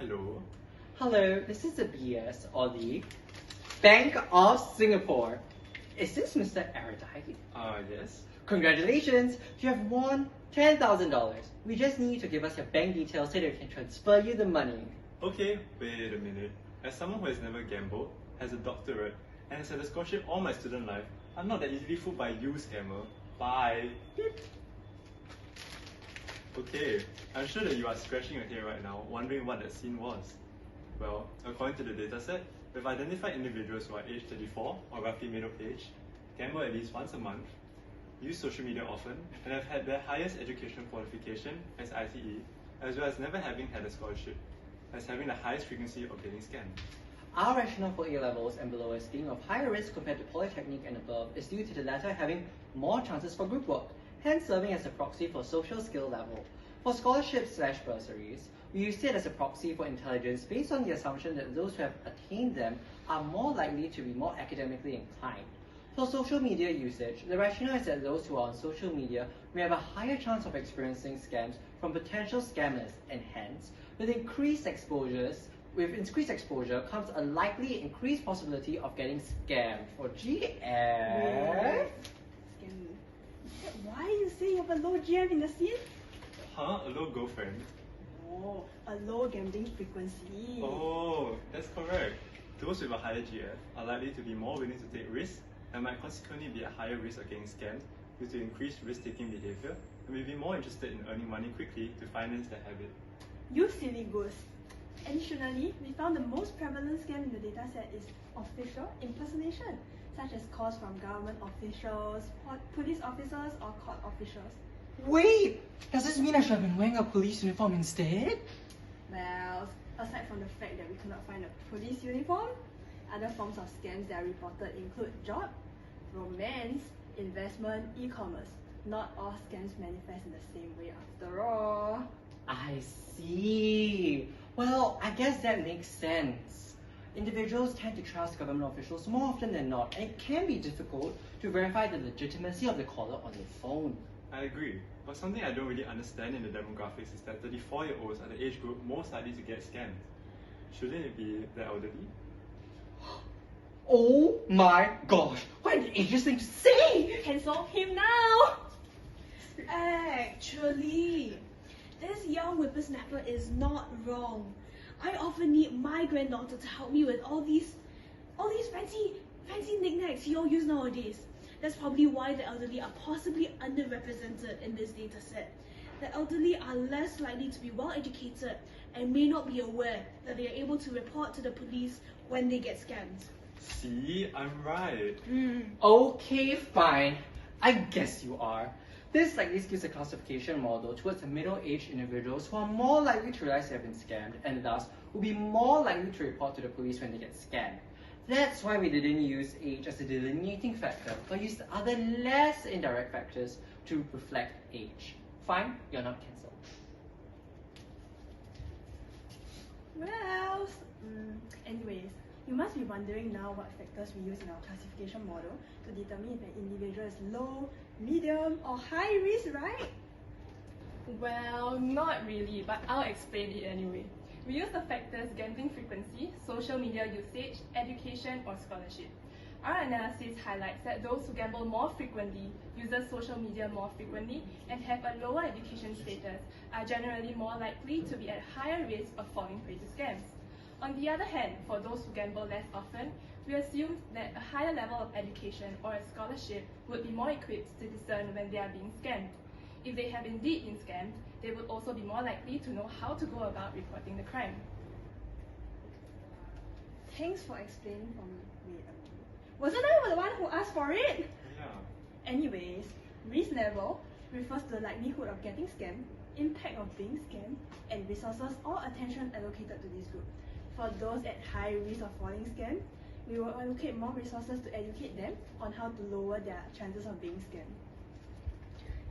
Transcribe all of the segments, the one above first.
Hello. Hello, this is the BS, or the Bank of Singapore. Is this Mr. Erudite? Yes. Congratulations, you have won $10,000. We just need to give us your bank details so that we can transfer you the money. Okay, wait a minute. As someone who has never gambled, has a doctorate, and has had a scholarship all my student life, I'm not that easily fooled by you, scammer. Bye. Beep. Okay, I'm sure that you are scratching your head right now, wondering what that scene was. Well, according to the dataset, we've identified individuals who are aged 34 or roughly middle age, gamble at least once a month, use social media often, and have had their highest educational qualification as ITE, as well as never having had a scholarship, as having the highest frequency of getting scammed. Our rationale for A levels and below as being of higher risk compared to polytechnic and above is due to the latter having more chances for group work, hence serving as a proxy for social skill level. For scholarships/bursaries, we use it as a proxy for intelligence based on the assumption that those who have attained them are more likely to be more academically inclined. For social media usage, the rationale is that those who are on social media may have a higher chance of experiencing scams from potential scammers, and hence, with increased exposure comes a likely increased possibility of getting scammed. For GM... Why you say you have a low GM in the scene? Huh? A low girlfriend? Oh, a low gambling frequency. Oh, that's correct. Those with a higher GF are likely to be more willing to take risks and might consequently be at higher risk of getting scammed due to increased risk-taking behavior and may be more interested in earning money quickly to finance their habit. You silly goose. Additionally, we found the most prevalent scam in the dataset is official impersonation, such as calls from government officials, police officers, or court officials. Wait! Does this mean I should have been wearing a police uniform instead? Well, aside from the fact that we could not find a police uniform, other forms of scams that are reported include job, romance, investment, e-commerce. Not all scams manifest in the same way after all. I see. Well, I guess that makes sense. Individuals tend to trust government officials more often than not, and it can be difficult to verify the legitimacy of the caller on their phone. I agree, but something I don't really understand in the demographics is that 34-year-olds are the age group most likely to get scammed. Shouldn't it be the elderly? Oh my gosh, what an ageist thing to say! Cancel him now! Actually, this young whippersnapper is not wrong. I often need my granddaughter to help me with all these fancy knickknacks you all use nowadays. That's probably why the elderly are possibly underrepresented in this data set. The elderly are less likely to be well educated and may not be aware that they are able to report to the police when they get scammed. See, I'm right. Okay, fine. I guess you are. This likely gives a classification model towards the middle-aged individuals who are more likely to realize they have been scammed and thus will be more likely to report to the police when they get scammed. That's why we didn't use age as a delineating factor, but used other less indirect factors to reflect age. Fine, you're not cancelled. Well, anyways, you must be wondering now what factors we use in our classification model to determine if an individual is low, medium, or high risk, right? Well, not really, but I'll explain it anyway. We use the factors gambling frequency, social media usage, education, or scholarship. Our analysis highlights that those who gamble more frequently, uses social media more frequently, and have a lower education status are generally more likely to be at higher risk of falling prey to scams. On the other hand, for those who gamble less often, we assume that a higher level of education or a scholarship would be more equipped to discern when they are being scammed. If they have indeed been scammed, they would also be more likely to know how to go about reporting the crime. Thanks for explaining for me. Wait, wasn't I the one who asked for it? Yeah. Anyways, risk level refers to the likelihood of getting scammed, impact of being scammed, and resources or attention allocated to this group. For those at high risk of falling scammed, we will allocate more resources to educate them on how to lower their chances of being scammed.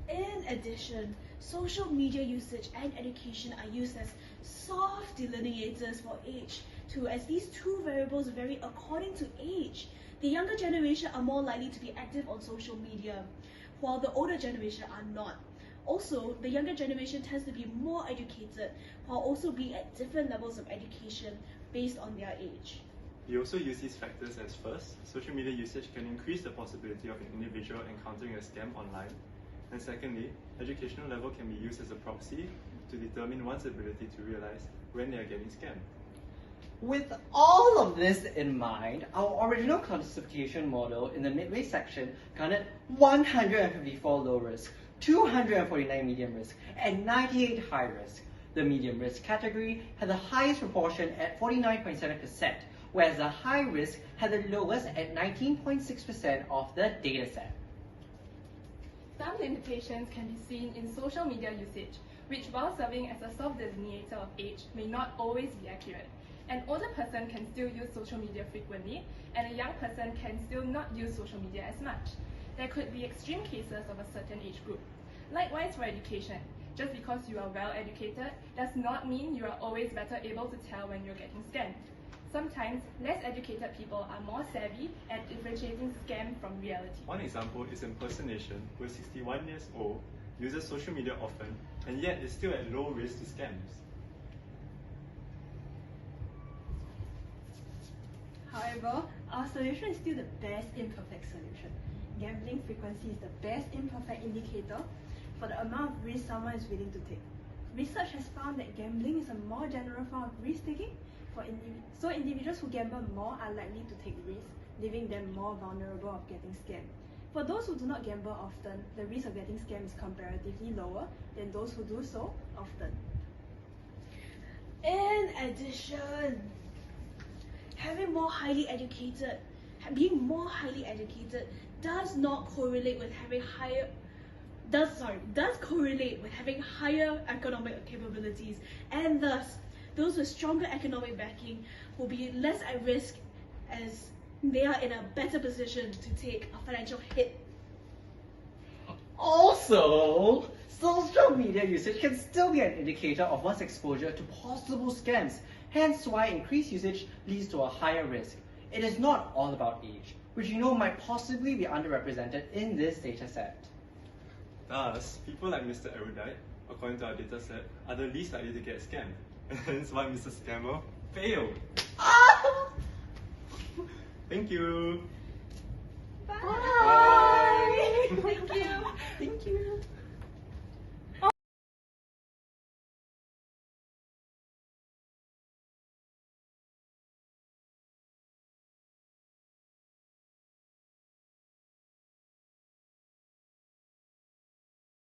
In addition, social media usage and education are used as soft delineators for age too, as these two variables vary according to age. The younger generation are more likely to be active on social media, while the older generation are not. Also, the younger generation tends to be more educated while also being at different levels of education based on their age. We also use these factors as first, social media usage can increase the possibility of an individual encountering a scam online. And secondly, educational level can be used as a proxy to determine one's ability to realize when they are getting scammed. With all of this in mind, our original classification model in the midway section counted 154 low risk, 249 medium risk, and 98 high risk. The medium risk category had the highest proportion at 49.7%, whereas the high risk had the lowest at 19.6% of the dataset. Some limitations can be seen in social media usage, which while serving as a self-designator of age may not always be accurate. An older person can still use social media frequently, and a young person can still not use social media as much. There could be extreme cases of a certain age group. Likewise for education, just because you are well educated does not mean you are always better able to tell when you're getting scammed. Sometimes, less educated people are more savvy at differentiating scam from reality. One example is impersonation, who is 61 years old, uses social media often, and yet is still at low risk to scams. However, our solution is still the best imperfect solution. Gambling frequency is the best imperfect indicator for the amount of risk someone is willing to take. Research has found that gambling is a more general form of risk-taking, so individuals who gamble more are likely to take risks, leaving them more vulnerable of getting scammed. For those who do not gamble often, the risk of getting scammed is comparatively lower than those who do so often. In addition, being more highly educated does correlate with having higher economic capabilities, and thus those with stronger economic backing will be less at risk as they are in a better position to take a financial hit. Also, social media usage can still be an indicator of one's exposure to possible scams, hence why increased usage leads to a higher risk. It is not all about age, which you know might possibly be underrepresented in this dataset. Thus, people like Mr. Erudite, according to our dataset, are the least likely to get scammed, and hence why Mr. Scammer failed. Thank you. Bye. Thank you. Thank you.